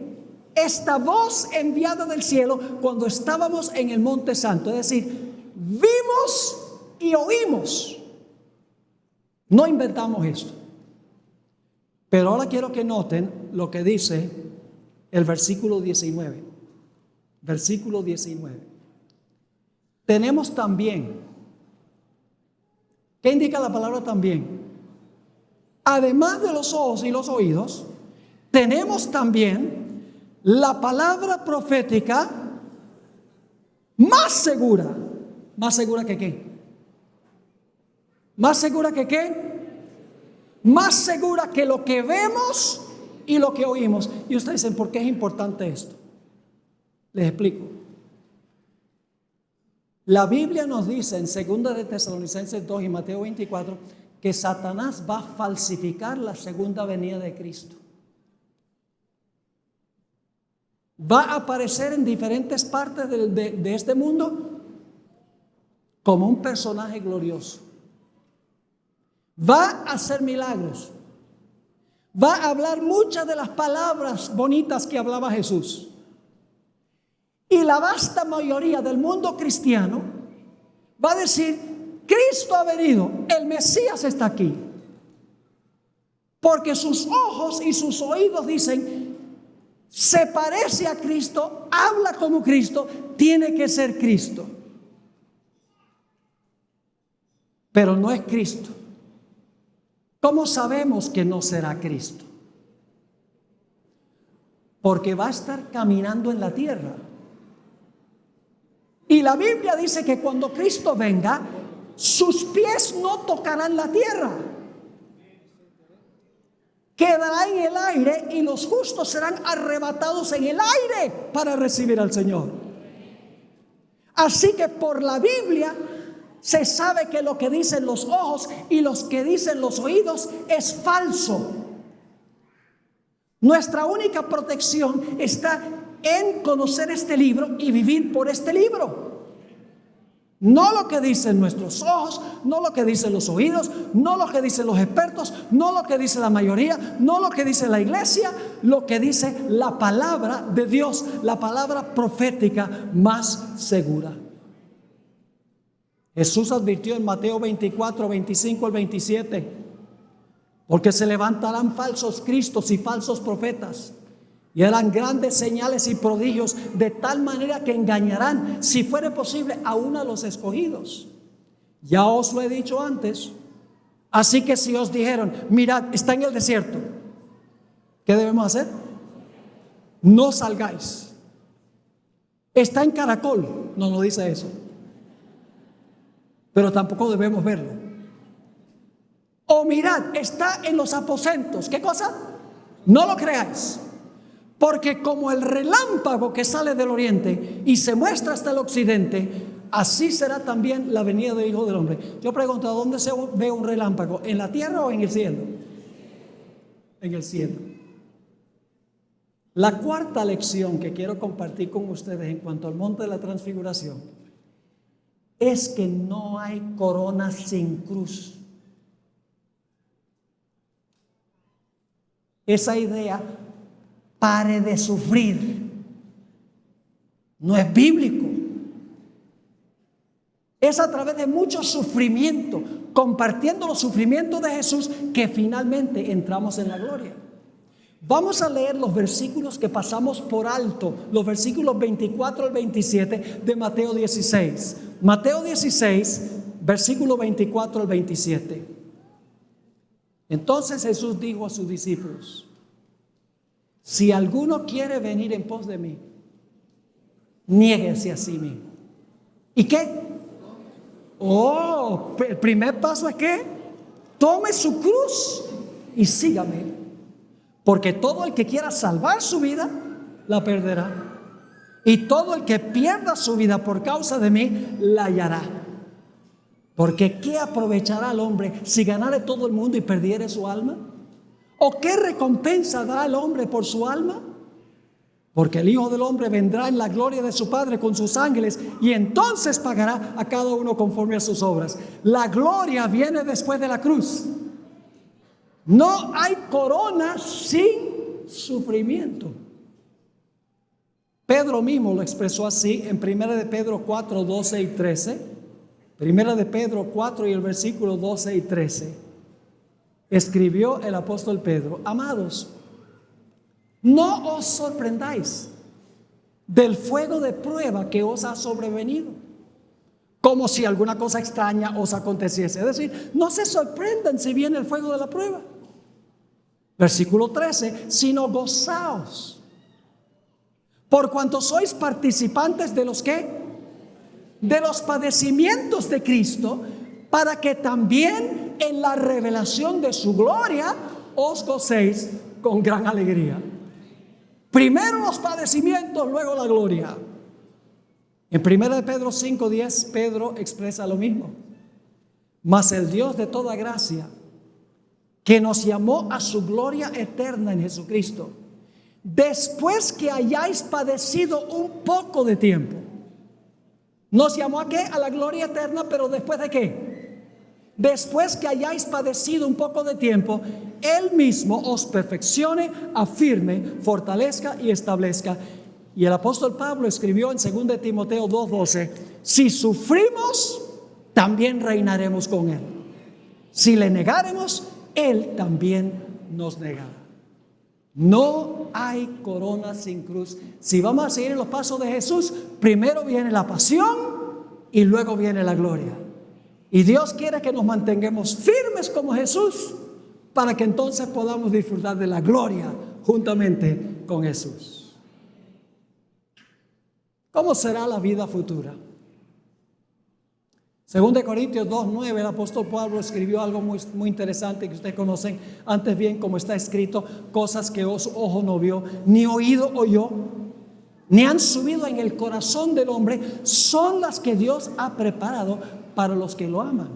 esta voz enviada del cielo cuando estábamos en el Monte Santo. Es decir, vimos y oímos. No inventamos esto. Pero ahora quiero que noten lo que dice el versículo 19. Versículo 19. Tenemos también, ¿qué indica la palabra también? Además de los ojos y los oídos, tenemos también la palabra profética más segura. ¿Más segura que qué? ¿Más segura que qué? Más segura que lo que vemos y lo que oímos. Y ustedes dicen, ¿por qué es importante esto? Les explico. La Biblia nos dice en 2 de Tesalonicenses 2 y Mateo 24 que Satanás va a falsificar la segunda venida de Cristo. Va a aparecer en diferentes partes de este mundo como un personaje glorioso. Va a hacer milagros. Va a hablar muchas de las palabras bonitas que hablaba Jesús. Y la vasta mayoría del mundo cristiano va a decir, Cristo ha venido, el Mesías está aquí. Porque sus ojos y sus oídos dicen, se parece a Cristo, habla como Cristo, tiene que ser Cristo. Pero no es Cristo. ¿Cómo sabemos que no será Cristo? Porque va a estar caminando en la tierra. Y la Biblia dice que cuando Cristo venga, sus pies no tocarán la tierra. Quedará en el aire y los justos serán arrebatados en el aire para recibir al Señor. Así que por la Biblia se sabe que lo que dicen los ojos y los que dicen los oídos es falso. Nuestra única protección está en conocer este libro y vivir por este libro. No lo que dicen nuestros ojos, no lo que dicen los oídos, no lo que dicen los expertos, no lo que dice la mayoría, no lo que dice la iglesia, lo que dice la palabra de Dios, la palabra profética más segura. Jesús advirtió en Mateo 24, 25 al 27, porque se levantarán falsos cristos y falsos profetas, y harán grandes señales y prodigios, de tal manera que engañarán, si fuere posible, aún a los escogidos. Ya os lo he dicho antes. Así que si os dijeron, mirad, está en el desierto, ¿qué debemos hacer? No salgáis. Está en Caracol, no nos dice eso, pero tampoco debemos verlo. O mirad, está en los aposentos, ¿qué cosa? No lo creáis. Porque como el relámpago que sale del oriente y se muestra hasta el occidente, así será también la venida del Hijo del Hombre. Yo pregunto, ¿dónde se ve un relámpago? ¿En la tierra o en el cielo? En el cielo. La cuarta lección que quiero compartir con ustedes en cuanto al monte de la transfiguración es que no hay corona sin cruz. Esa idea, pare de sufrir, no es bíblico. Es a través de mucho sufrimiento, compartiendo los sufrimientos de Jesús, que finalmente entramos en la gloria. Vamos a leer los versículos que pasamos por alto, los versículos 24 al 27 de Mateo 16. Mateo 16, versículo 24 al 27. Entonces Jesús dijo a sus discípulos: si alguno quiere venir en pos de mí, niéguese a sí mismo. ¿Y qué? El primer paso es que tome su cruz y sígame. Porque todo el que quiera salvar su vida, la perderá. Y todo el que pierda su vida por causa de mí, la hallará. Porque ¿qué aprovechará al hombre si ganare todo el mundo y perdiere su alma? ¿O qué recompensa dará el hombre por su alma? Porque el Hijo del Hombre vendrá en la gloria de su Padre con sus ángeles, y entonces pagará a cada uno conforme a sus obras. La gloria viene después de la cruz. No hay corona sin sufrimiento. Pedro mismo lo expresó así en 1 de Pedro 4, 12 y 13. 1 de Pedro 4 y el versículo 12 y 13. Escribió el apóstol Pedro: amados, no os sorprendáis del fuego de prueba que os ha sobrevenido, como si alguna cosa extraña os aconteciese. Es decir, no se sorprendan si viene el fuego de la prueba. Versículo 13, sino gozaos, por cuanto sois participantes de los ¿qué? De los padecimientos de Cristo, para que también en la revelación de su gloria os gocéis con gran alegría. Primero los padecimientos, luego la gloria. En 1 Pedro 5:10, Pedro expresa lo mismo. Mas el Dios de toda gracia, que nos llamó a su gloria eterna en Jesucristo, después que hayáis padecido un poco de tiempo. ¿Nos llamó a qué? A la gloria eterna, pero ¿después de qué? Después que hayáis padecido un poco de tiempo, Él mismo os perfeccione, afirme, fortalezca y establezca. Y el apóstol Pablo escribió en 2 Timoteo 2:12, si sufrimos, también reinaremos con Él. Si le negáremos, Él también nos negará. No hay corona sin cruz. Si vamos a seguir en los pasos de Jesús, primero viene la pasión y luego viene la gloria. Y Dios quiere que nos mantengamos firmes como Jesús, para que entonces podamos disfrutar de la gloria juntamente con Jesús. ¿Cómo será la vida futura? 2 Corintios 2:9, el apóstol Pablo escribió algo muy interesante que ustedes conocen antes bien, como está escrito: cosas que ojo no vio, ni oído oyó, ni han subido en el corazón del hombre, son las que Dios ha preparado para los que lo aman.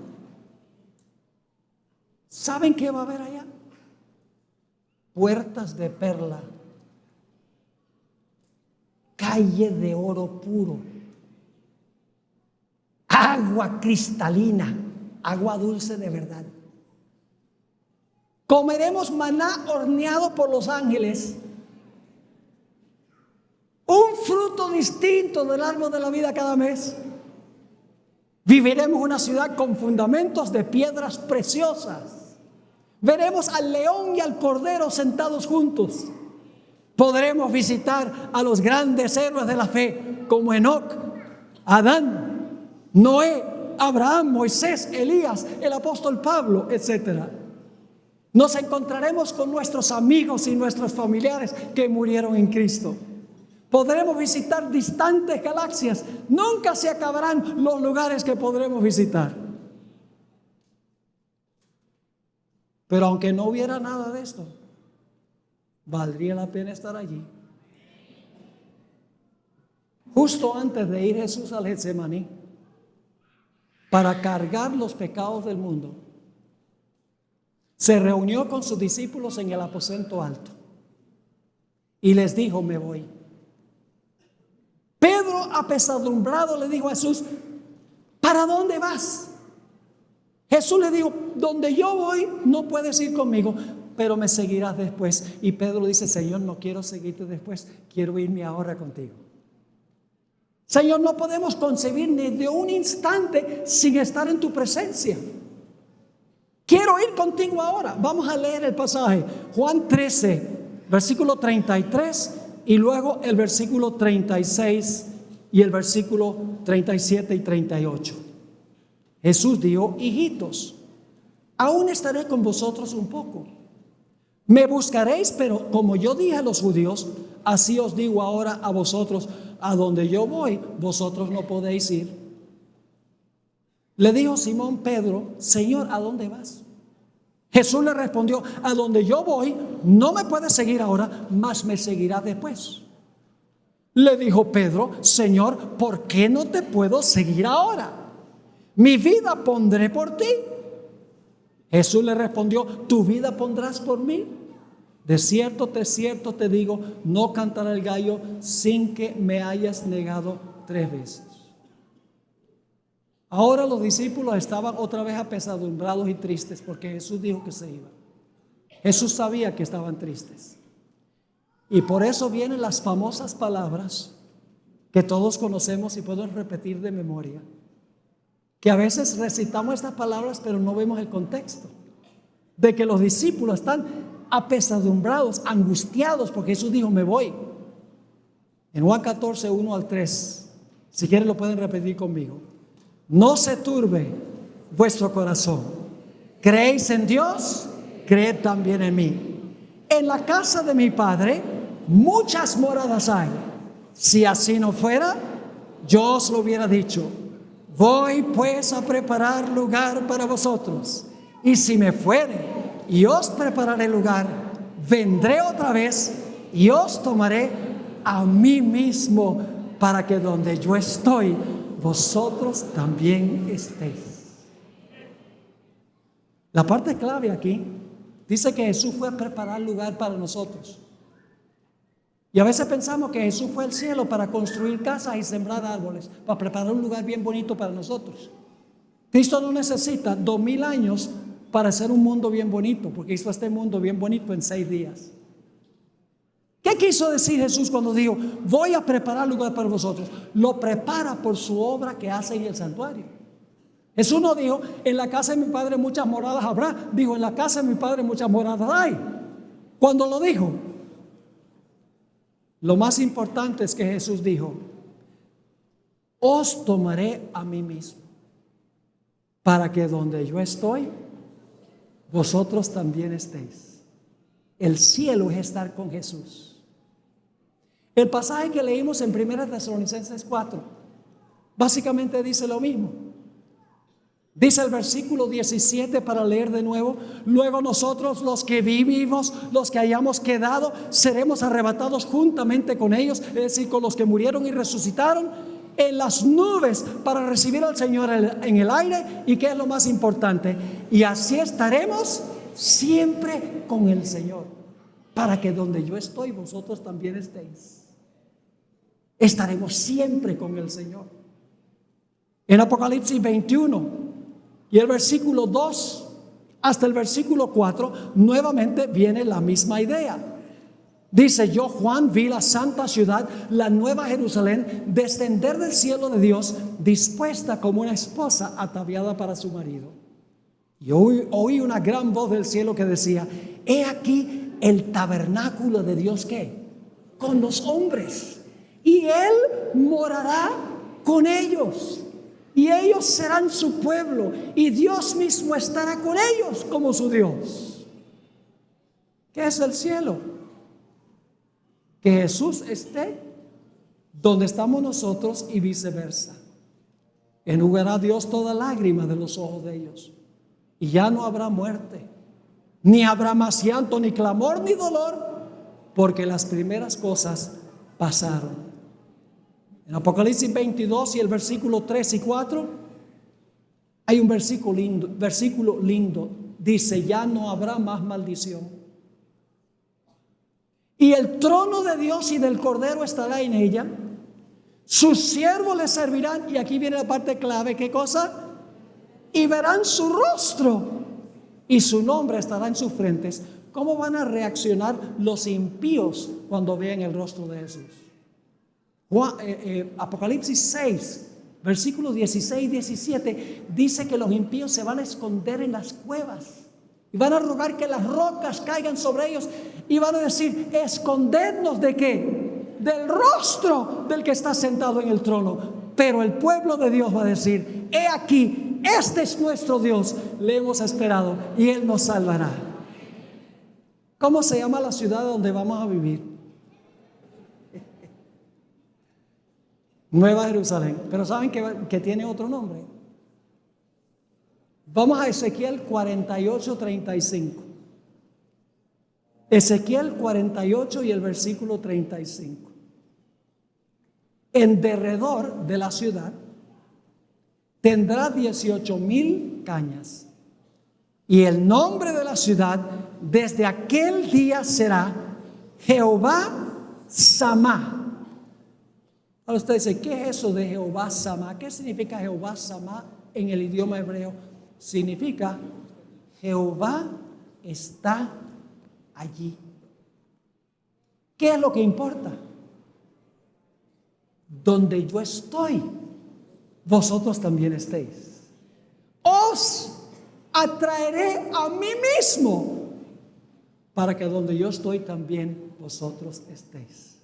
¿Saben qué va a haber allá? Puertas de perla, calle de oro puro, agua cristalina, agua dulce de verdad. Comeremos maná horneado por los ángeles, un fruto distinto del árbol de la vida cada mes. Viviremos en una ciudad con fundamentos de piedras preciosas. Veremos al león y al cordero sentados juntos. Podremos visitar a los grandes héroes de la fe, como Enoc, Adán, Noé, Abraham, Moisés, Elías, el apóstol Pablo, etc. Nos encontraremos con nuestros amigos y nuestros familiares que murieron en Cristo. Podremos visitar distantes galaxias. Nunca se acabarán los lugares que podremos visitar. Pero aunque no hubiera nada de esto, valdría la pena estar allí. Justo antes de ir Jesús al Getsemaní para cargar los pecados del mundo, se reunió con sus discípulos en el aposento alto y les dijo: me voy. Pedro, apesadumbrado, le dijo a Jesús: ¿para dónde vas? Jesús le dijo: donde yo voy no puedes ir conmigo, pero me seguirás después. Y Pedro dice: Señor, no quiero seguirte después, quiero irme ahora contigo. Señor, no podemos concebir ni de un instante sin estar en tu presencia. Quiero ir contigo ahora. Vamos a leer el pasaje, Juan 13, versículo 33, y luego el versículo 36 y el versículo 37 y 38. Jesús dijo: hijitos, aún estaré con vosotros un poco. Me buscaréis, pero como yo dije a los judíos, así os digo ahora a vosotros: a donde yo voy, vosotros no podéis ir. Le dijo Simón Pedro: Señor, ¿a dónde vas? Jesús le respondió: a donde yo voy, no me puedes seguir ahora, mas me seguirás después. Le dijo Pedro: Señor, ¿por qué no te puedo seguir ahora? Mi vida pondré por ti. Jesús le respondió: ¿tu vida pondrás por mí? De cierto te digo, no cantará el gallo sin que me hayas negado 3 veces. Ahora los discípulos estaban otra vez apesadumbrados y tristes porque Jesús dijo que se iba. Jesús sabía que estaban tristes. Y por eso vienen las famosas palabras que todos conocemos y podemos repetir de memoria. Que a veces recitamos estas palabras pero no vemos el contexto. De que los discípulos están apesadumbrados, angustiados porque Jesús dijo: me voy. En Juan 14, 1 al 3, si quieren lo pueden repetir conmigo. No se turbe vuestro corazón. ¿Creéis en Dios? Creed también en mí. en la casa de mi Padre muchas moradas hay. Si así no fuera, yo os lo hubiera dicho. Voy pues a preparar lugar para vosotros. Y si me fuere y os prepararé lugar, vendré otra vez y os tomaré a mí mismo, para que donde yo estoy, vosotros también estéis. La parte clave aquí dice que Jesús fue a preparar lugar para nosotros. Y a veces pensamos que Jesús fue al cielo para construir casas y sembrar árboles, para preparar un lugar bien bonito para nosotros. Cristo no necesita 2000 años para hacer un mundo bien bonito, porque hizo este mundo bien bonito en 6 días. ¿Qué quiso decir Jesús cuando dijo, voy a preparar lugar para vosotros? Lo prepara por su obra que hace en el santuario. Jesús no dijo, en la casa de mi Padre muchas moradas habrá. Dijo, en la casa de mi Padre muchas moradas hay. Cuando lo dijo, lo más importante es que Jesús dijo, os tomaré a mí mismo, para que donde yo estoy, vosotros también estéis. El cielo es estar con Jesús. El pasaje que leímos en 1 Tesalonicenses 4 básicamente dice lo mismo. Dice el versículo 17, para leer de nuevo: luego nosotros, los que vivimos, los que hayamos quedado, seremos arrebatados juntamente con ellos, es decir, con los que murieron y resucitaron, en las nubes para recibir al Señor en el aire. ¿Y qué es lo más importante? Y así estaremos siempre con el Señor, para que donde yo estoy, vosotros también estéis. Estaremos siempre con el Señor. En Apocalipsis 21 y el versículo 2 hasta el versículo 4, nuevamente viene la misma idea. Dice: yo, Juan, vi la santa ciudad, la nueva Jerusalén, descender del cielo de Dios, dispuesta como una esposa ataviada para su marido. Y oí una gran voz del cielo que decía: he aquí el tabernáculo de Dios, ¿qué? Con los hombres, y Él morará con ellos, y ellos serán su pueblo, y Dios mismo estará con ellos como su Dios. ¿Qué es el cielo? Que Jesús esté donde estamos nosotros y viceversa. Enjugará Dios toda lágrima de los ojos de ellos, y ya no habrá muerte, ni habrá más llanto, ni clamor, ni dolor, porque las primeras cosas pasaron. En Apocalipsis 22 y el versículo 3 y 4 hay un versículo lindo. Dice: ya no habrá más maldición. Y el trono de Dios y del Cordero estará en ella. Sus siervos le servirán. Y aquí viene la parte clave. ¿Qué cosa? Y verán su rostro, y su nombre estará en sus frentes. ¿Cómo van a reaccionar los impíos cuando vean el rostro de Jesús? Apocalipsis 6, versículos 16 y 17 dice que los impíos se van a esconder en las cuevas y van a rogar que las rocas caigan sobre ellos, y van a decir: escondednos ¿de qué? Del rostro del que está sentado en el trono. Pero el pueblo de Dios va a decir: he aquí, este es nuestro Dios, le hemos esperado y Él nos salvará. ¿Cómo se llama la ciudad donde vamos a vivir? Nueva Jerusalén. Pero ¿saben que tiene otro nombre? Vamos a Ezequiel 48:35. Ezequiel 48 y el versículo 35. En derredor de la ciudad tendrá 18,000 cañas, y el nombre de la ciudad desde aquel día será Jehová Samá. Ahora usted dice: ¿qué es eso de Jehová Samá? ¿Qué significa Jehová Samá en el idioma hebreo? Significa: Jehová está allí. ¿Qué es lo que importa? Donde yo estoy, vosotros también estéis. Os atraeré a mí mismo, para que donde yo estoy también vosotros estéis.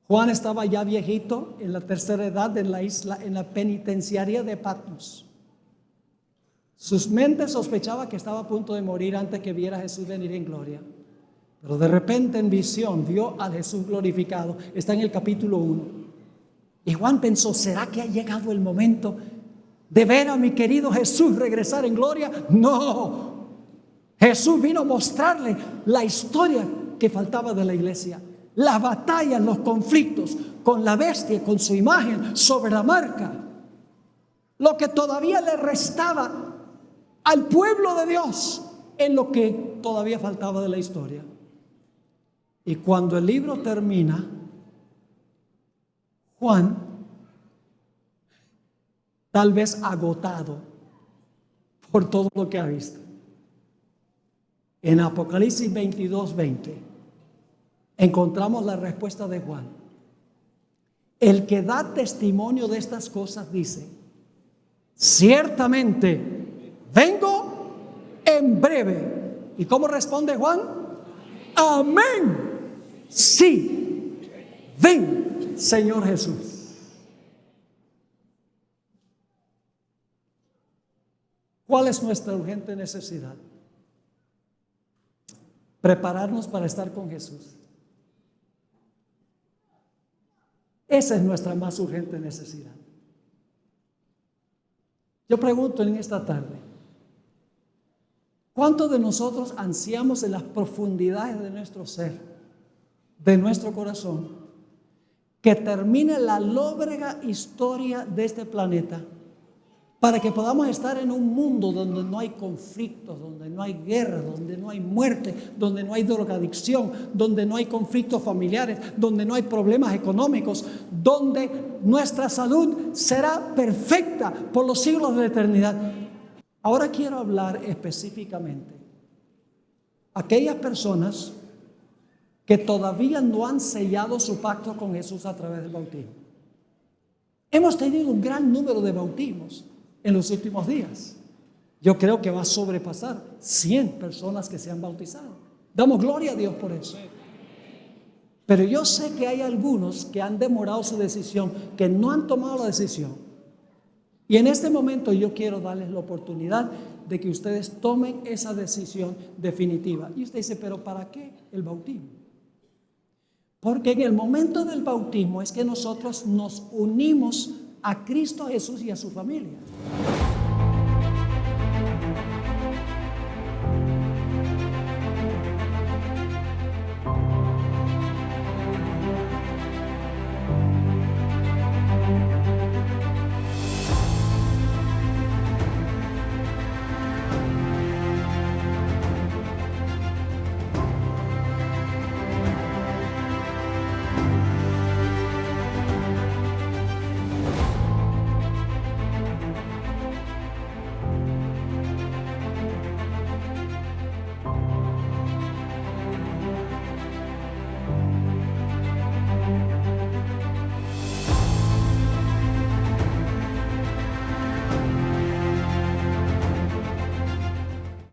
Juan estaba ya viejito, en la tercera edad, en la isla, en la penitenciaría de Patmos. Sus mentes sospechaba que estaba a punto de morir antes que viera a Jesús venir en gloria. Pero de repente en visión vio a Jesús glorificado. Está en el capítulo 1. Y Juan pensó, ¿será que ha llegado el momento de ver a mi querido Jesús regresar en gloria? No. Jesús vino a mostrarle la historia que faltaba de la iglesia. Las batallas, los conflictos con la bestia, con su imagen sobre la marca. Lo que todavía le restaba al pueblo de Dios en lo que todavía faltaba de la historia. Y cuando el libro termina, Juan, tal vez agotado por todo lo que ha visto, en Apocalipsis 22:20 encontramos la respuesta de Juan. El que da testimonio de estas cosas dice: ciertamente vengo en breve. ¿Y cómo responde Juan? Amén. Sí, ven, Señor Jesús. ¿Cuál es nuestra urgente necesidad? Prepararnos para estar con Jesús. Esa es nuestra más urgente necesidad. Yo pregunto en esta tarde, ¿cuántos de nosotros ansiamos en las profundidades de nuestro ser, de nuestro corazón, que termine la lóbrega historia de este planeta, para que podamos estar en un mundo donde no hay conflictos, donde no hay guerra, donde no hay muerte, donde no hay drogadicción, donde no hay conflictos familiares, donde no hay problemas económicos, donde nuestra salud será perfecta por los siglos de la eternidad? Ahora quiero hablar específicamente a aquellas personas que todavía no han sellado su pacto con Jesús a través del bautismo. Hemos tenido un gran número de bautismos en los últimos días. Yo creo que va a sobrepasar 100 personas que se han bautizado. Damos gloria a Dios por eso. Pero yo sé que hay algunos que han demorado su decisión, que no han tomado la decisión. Y en este momento yo quiero darles la oportunidad de que ustedes tomen esa decisión definitiva. Y usted dice, ¿pero para qué el bautismo? Porque en el momento del bautismo es que nosotros nos unimos a Cristo Jesús y a su familia.